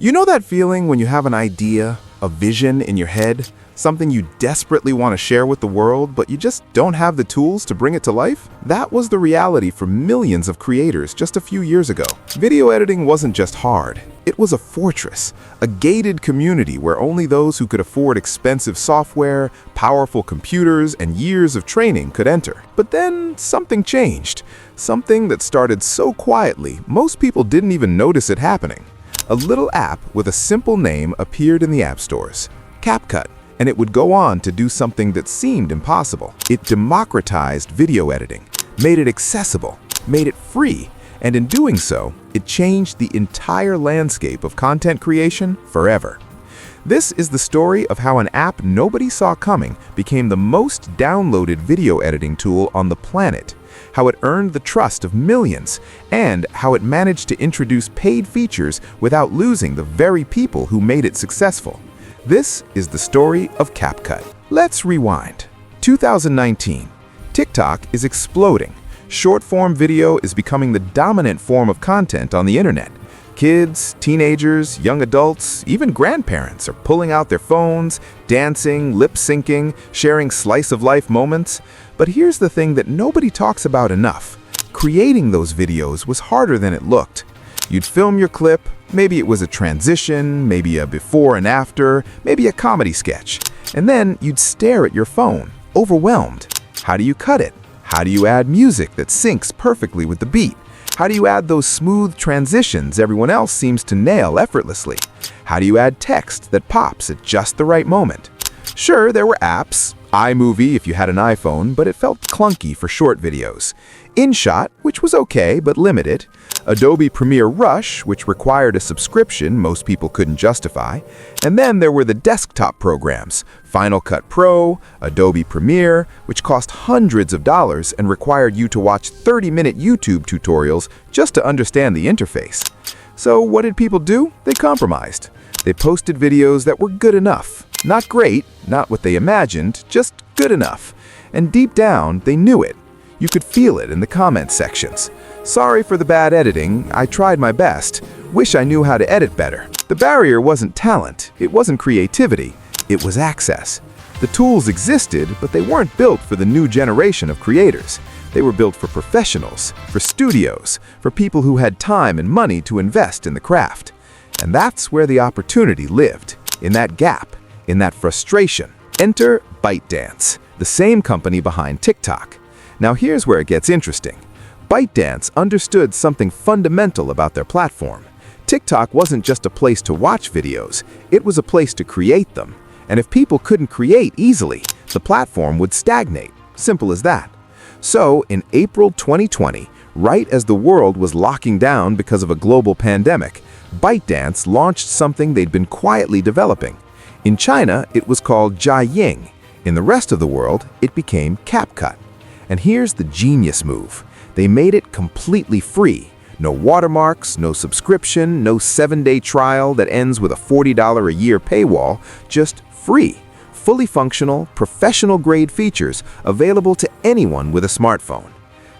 You know that feeling when you have an idea, a vision in your head, something you desperately want to share with the world, but you just don't have the tools to bring it to life? That was the reality for millions of creators just a few years ago. Video editing wasn't just hard. It was a fortress, a gated community where only those who could afford expensive software, powerful computers, and years of training could enter. But then something changed. Something that started so quietly, most people didn't even notice it happening. A little app with a simple name appeared in the app stores, CapCut, and it would go on to do something that seemed impossible. It democratized video editing, made it accessible, made it free, and in doing so, it changed the entire landscape of content creation forever. This is the story of how an app nobody saw coming became the most downloaded video editing tool on the planet, how it earned the trust of millions, and how it managed to introduce paid features without losing the very people who made it successful. This is the story of CapCut. Let's rewind. 2019. TikTok is exploding. Short-form video is becoming the dominant form of content on the internet. Kids, teenagers, young adults, even grandparents are pulling out their phones, dancing, lip-syncing, sharing slice-of-life moments. But here's the thing that nobody talks about enough. Creating those videos was harder than it looked. You'd film your clip, maybe it was a transition, maybe a before and after, maybe a comedy sketch, and then you'd stare at your phone, overwhelmed. How do you cut it? How do you add music that syncs perfectly with the beat? How do you add those smooth transitions everyone else seems to nail effortlessly? How do you add text that pops at just the right moment? Sure, there were apps, iMovie if you had an iPhone, but it felt clunky for short videos. InShot, which was okay but limited. Adobe Premiere Rush, which required a subscription most people couldn't justify. And then there were the desktop programs, Final Cut Pro, Adobe Premiere, which cost hundreds of dollars and required you to watch 30-minute YouTube tutorials just to understand the interface. So what did people do? They compromised. They posted videos that were good enough. Not great, not what they imagined, just good enough. And deep down, they knew it. You could feel it in the comment sections. Sorry for the bad editing, I tried my best. Wish I knew how to edit better. The barrier wasn't talent, it wasn't creativity, it was access. The tools existed, but they weren't built for the new generation of creators. They were built for professionals, for studios, for people who had time and money to invest in the craft. And that's where the opportunity lived, in that gap, in that frustration. Enter ByteDance, the same company behind TikTok. Now here's where it gets interesting. ByteDance understood something fundamental about their platform. TikTok wasn't just a place to watch videos, it was a place to create them. And if people couldn't create easily, the platform would stagnate. Simple as that. So, in April 2020, right as the world was locking down because of a global pandemic, ByteDance launched something they'd been quietly developing. In China, it was called Jiaying. In the rest of the world, it became CapCut. And here's the genius move. They made it completely free. No watermarks, no subscription, no 7-day trial that ends with a $40 a year paywall, just free. Fully functional, professional-grade features available to anyone with a smartphone.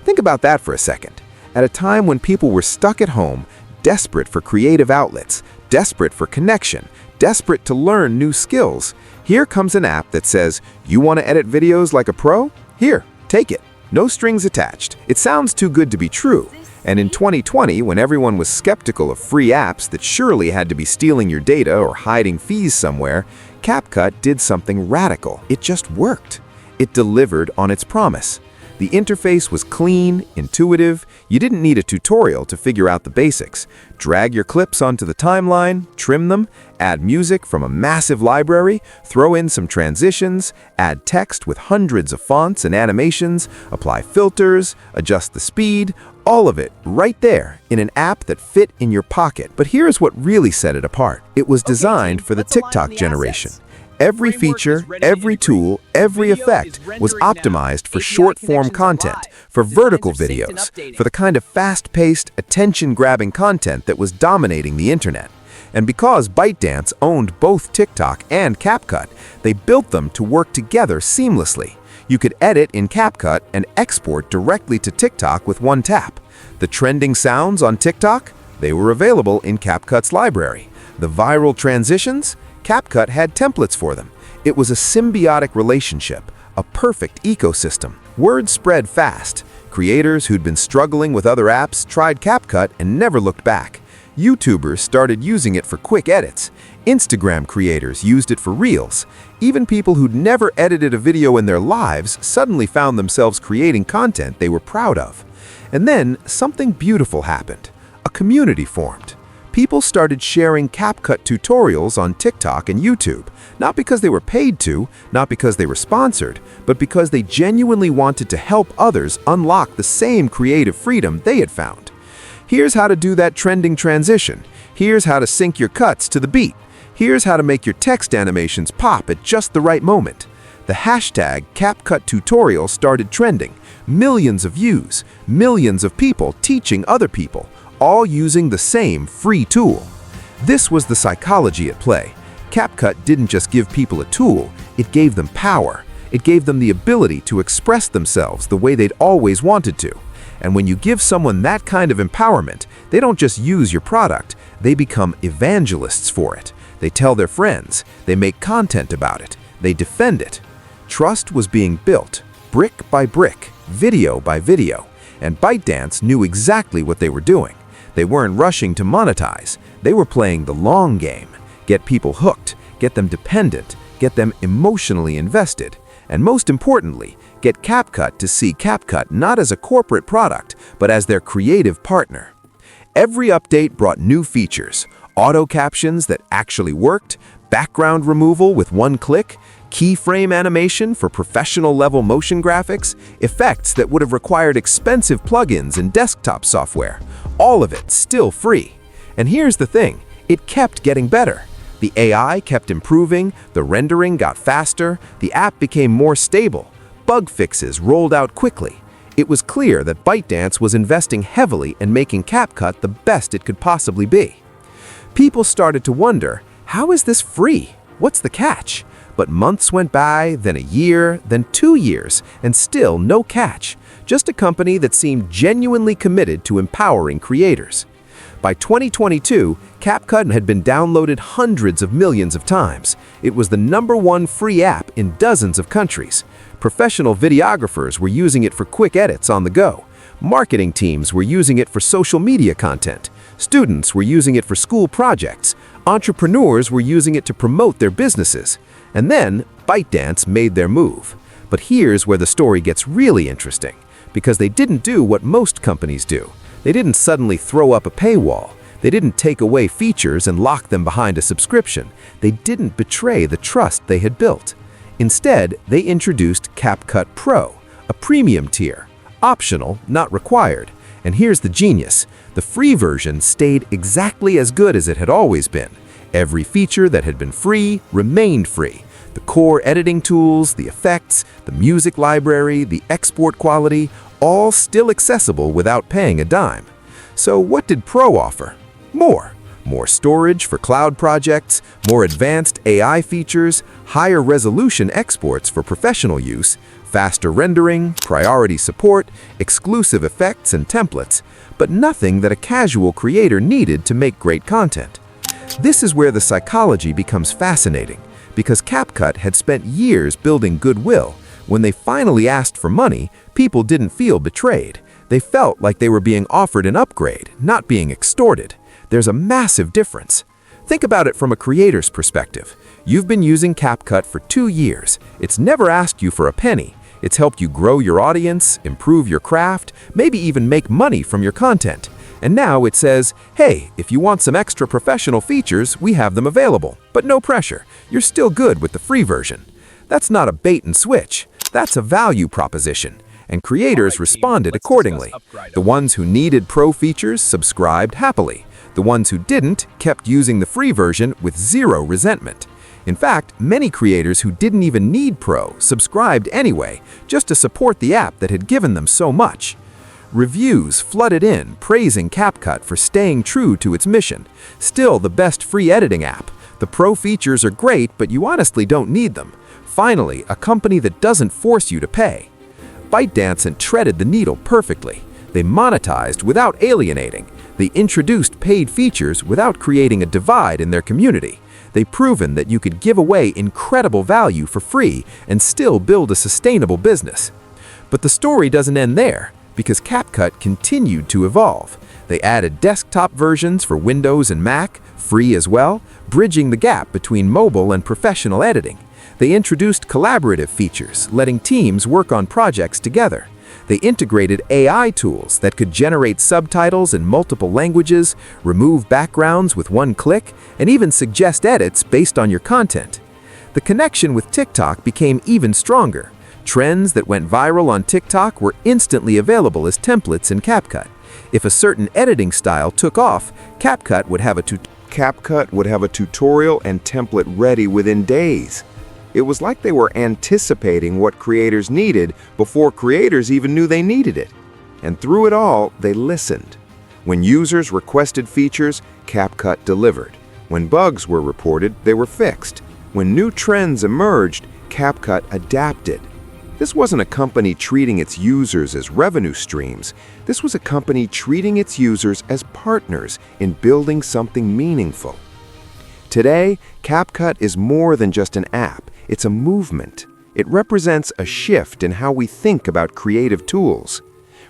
Think about that for a second. At a time when people were stuck at home, desperate for creative outlets, desperate for connection, desperate to learn new skills, here comes an app that says, "You want to edit videos like a pro? Here, take it. No strings attached." It sounds too good to be true. And in 2020, when everyone was skeptical of free apps that surely had to be stealing your data or hiding fees somewhere, CapCut did something radical. It just worked. It delivered on its promise. The interface was clean, intuitive. You didn't need a tutorial to figure out the basics. Drag your clips onto the timeline, trim them, add music from a massive library, throw in some transitions, add text with hundreds of fonts and animations, apply filters, adjust the speed, all of it right there in an app that fit in your pocket. But here's what really set it apart. It was designed for the TikTok generation. Every feature, every tool, every effect was optimized for short-form content, for vertical videos, for the kind of fast-paced, attention-grabbing content that was dominating the internet. And because ByteDance owned both TikTok and CapCut, they built them to work together seamlessly. You could edit in CapCut and export directly to TikTok with one tap. The trending sounds on TikTok? They were available in CapCut's library. The viral transitions? CapCut had templates for them. It was a symbiotic relationship, a perfect ecosystem. Word spread fast. Creators who'd been struggling with other apps tried CapCut and never looked back. YouTubers started using it for quick edits. Instagram creators used it for Reels. Even people who'd never edited a video in their lives suddenly found themselves creating content they were proud of. And then something beautiful happened. A community formed. People started sharing CapCut tutorials on TikTok and YouTube, not because they were paid to, not because they were sponsored, but because they genuinely wanted to help others unlock the same creative freedom they had found. Here's how to do that trending transition. Here's how to sync your cuts to the beat. Here's how to make your text animations pop at just the right moment. The hashtag CapCut tutorial started trending. Millions of views, millions of people teaching other people, all using the same free tool. This was the psychology at play. CapCut didn't just give people a tool, it gave them power. It gave them the ability to express themselves the way they'd always wanted to. And when you give someone that kind of empowerment, they don't just use your product, they become evangelists for it. They tell their friends, they make content about it, they defend it. Trust was being built, brick by brick, video by video, and ByteDance knew exactly what they were doing. They weren't rushing to monetize, they were playing the long game. Get people hooked, get them dependent, get them emotionally invested, and most importantly, get CapCut to see CapCut not as a corporate product, but as their creative partner. Every update brought new features, auto captions that actually worked, background removal with one click, keyframe animation for professional-level motion graphics, effects that would have required expensive plugins and desktop software. All of it still free. And here's the thing, it kept getting better. The AI kept improving, the rendering got faster, the app became more stable, bug fixes rolled out quickly. It was clear that ByteDance was investing heavily in making CapCut the best it could possibly be. People started to wonder, how is this free? What's the catch? But months went by, then a year, then 2 years, and still no catch. Just a company that seemed genuinely committed to empowering creators. By 2022, CapCut had been downloaded hundreds of millions of times. It was the #1 free app in dozens of countries. Professional videographers were using it for quick edits on the go. Marketing teams were using it for social media content. Students were using it for school projects. Entrepreneurs were using it to promote their businesses. And then, ByteDance made their move. But here's where the story gets really interesting, because they didn't do what most companies do. They didn't suddenly throw up a paywall. They didn't take away features and lock them behind a subscription. They didn't betray the trust they had built. Instead, they introduced CapCut Pro, a premium tier, optional, not required. And here's the genius. The free version stayed exactly as good as it had always been. Every feature that had been free remained free. The core editing tools, the effects, the music library, the export quality, all still accessible without paying a dime. So what did Pro offer? More storage for cloud projects, more advanced AI features, higher resolution exports for professional use, faster rendering, priority support, exclusive effects and templates, but nothing that a casual creator needed to make great content. This is where the psychology becomes fascinating, because CapCut had spent years building goodwill. When they finally asked for money, people didn't feel betrayed. They felt like they were being offered an upgrade, not being extorted. There's a massive difference. Think about it from a creator's perspective. You've been using CapCut for 2 years. It's never asked you for a penny. It's helped you grow your audience, improve your craft, maybe even make money from your content. And now it says, hey, if you want some extra professional features, we have them available. But no pressure. You're still good with the free version. That's not a bait and switch. That's a value proposition. And creators responded accordingly. The ones who needed pro features subscribed happily. The ones who didn't kept using the free version with zero resentment. In fact, many creators who didn't even need Pro subscribed anyway, just to support the app that had given them so much. Reviews flooded in, praising CapCut for staying true to its mission. Still the best free editing app. The Pro features are great, but you honestly don't need them. Finally, a company that doesn't force you to pay. ByteDance treaded the needle perfectly. They monetized without alienating. They They introduced paid features without creating a divide in their community. They've proven that you could give away incredible value for free and still build a sustainable business. But the story doesn't end there, because CapCut continued to evolve. They added desktop versions for Windows and Mac, free as well, bridging the gap between mobile and professional editing. They introduced collaborative features, letting teams work on projects together. They integrated AI tools that could generate subtitles in multiple languages, remove backgrounds with one click, and even suggest edits based on your content. The connection with TikTok became even stronger. Trends that went viral on TikTok were instantly available as templates in CapCut. If a certain editing style took off, CapCut would have a tutorial and template ready within days. It was like they were anticipating what creators needed before creators even knew they needed it. And through it all, they listened. When users requested features, CapCut delivered. When bugs were reported, they were fixed. When new trends emerged, CapCut adapted. This wasn't a company treating its users as revenue streams. This was a company treating its users as partners in building something meaningful. Today, CapCut is more than just an app. It's a movement. It represents a shift in how we think about creative tools.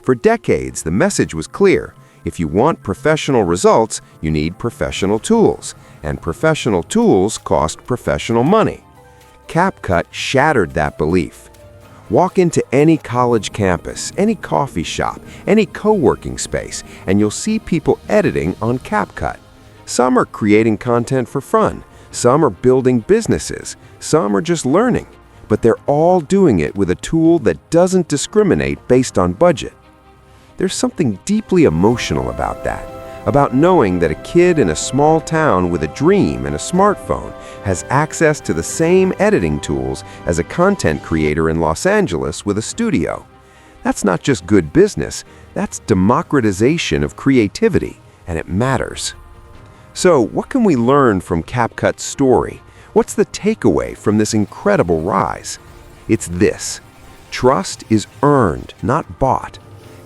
For decades, the message was clear. If you want professional results, you need professional tools. And professional tools cost professional money. CapCut shattered that belief. Walk into any college campus, any coffee shop, any co-working space, and you'll see people editing on CapCut. Some are creating content for fun. Some are building businesses. Some are just learning. But they're all doing it with a tool that doesn't discriminate based on budget. There's something deeply emotional about that, about knowing that a kid in a small town with a dream and a smartphone has access to the same editing tools as a content creator in Los Angeles with a studio. That's not just good business, that's democratization of creativity, and it matters. So, what can we learn from CapCut's story? What's the takeaway from this incredible rise? It's this: trust is earned, not bought.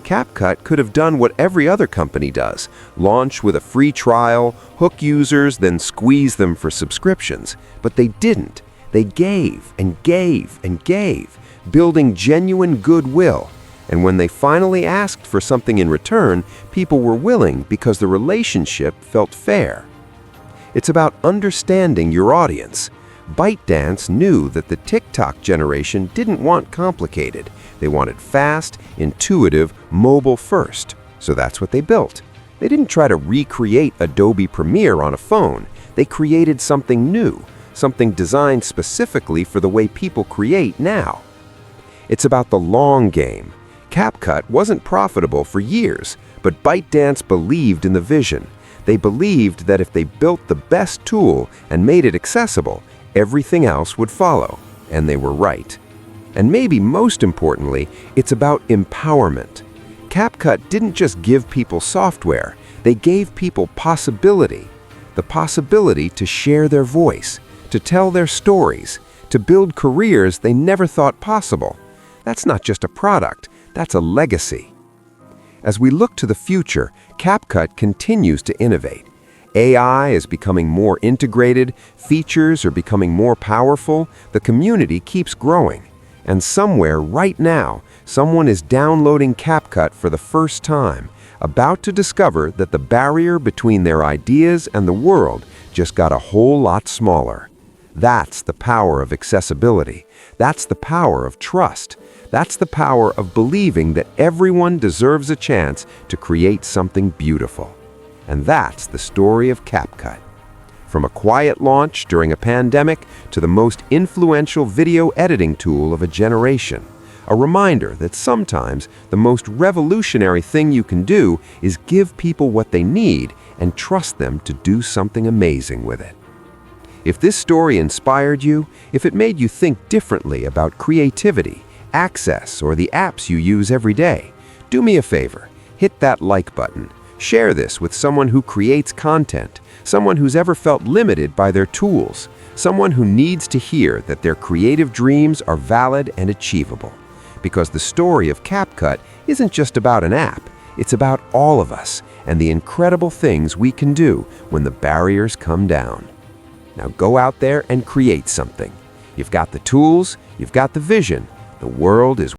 CapCut could have done what every other company does: launch with a free trial, hook users, then squeeze them for subscriptions. But they didn't. They gave and gave and gave, building genuine goodwill. And when they finally asked for something in return, people were willing because the relationship felt fair. It's about understanding your audience. ByteDance knew that the TikTok generation didn't want complicated. They wanted fast, intuitive, mobile first. So that's what they built. They didn't try to recreate Adobe Premiere on a phone. They created something new, something designed specifically for the way people create now. It's about the long game. CapCut wasn't profitable for years, but ByteDance believed in the vision. They believed that if they built the best tool and made it accessible, everything else would follow. And they were right. And maybe most importantly, it's about empowerment. CapCut didn't just give people software, they gave people possibility. The possibility to share their voice, to tell their stories, to build careers they never thought possible. That's not just a product, that's a legacy. As we look to the future, CapCut continues to innovate. AI is becoming more integrated, features are becoming more powerful, the community keeps growing. And somewhere right now, someone is downloading CapCut for the first time, about to discover that the barrier between their ideas and the world just got a whole lot smaller. That's the power of accessibility. That's the power of trust. That's the power of believing that everyone deserves a chance to create something beautiful. And that's the story of CapCut. From a quiet launch during a pandemic to the most influential video editing tool of a generation. A reminder that sometimes the most revolutionary thing you can do is give people what they need and trust them to do something amazing with it. If this story inspired you, if it made you think differently about creativity, access, or the apps you use every day, do me a favor, hit that like button. Share this with someone who creates content, someone who's ever felt limited by their tools, someone who needs to hear that their creative dreams are valid and achievable. Because the story of CapCut isn't just about an app, it's about all of us, and the incredible things we can do when the barriers come down. Now go out there and create something. You've got the tools, you've got the vision. The world is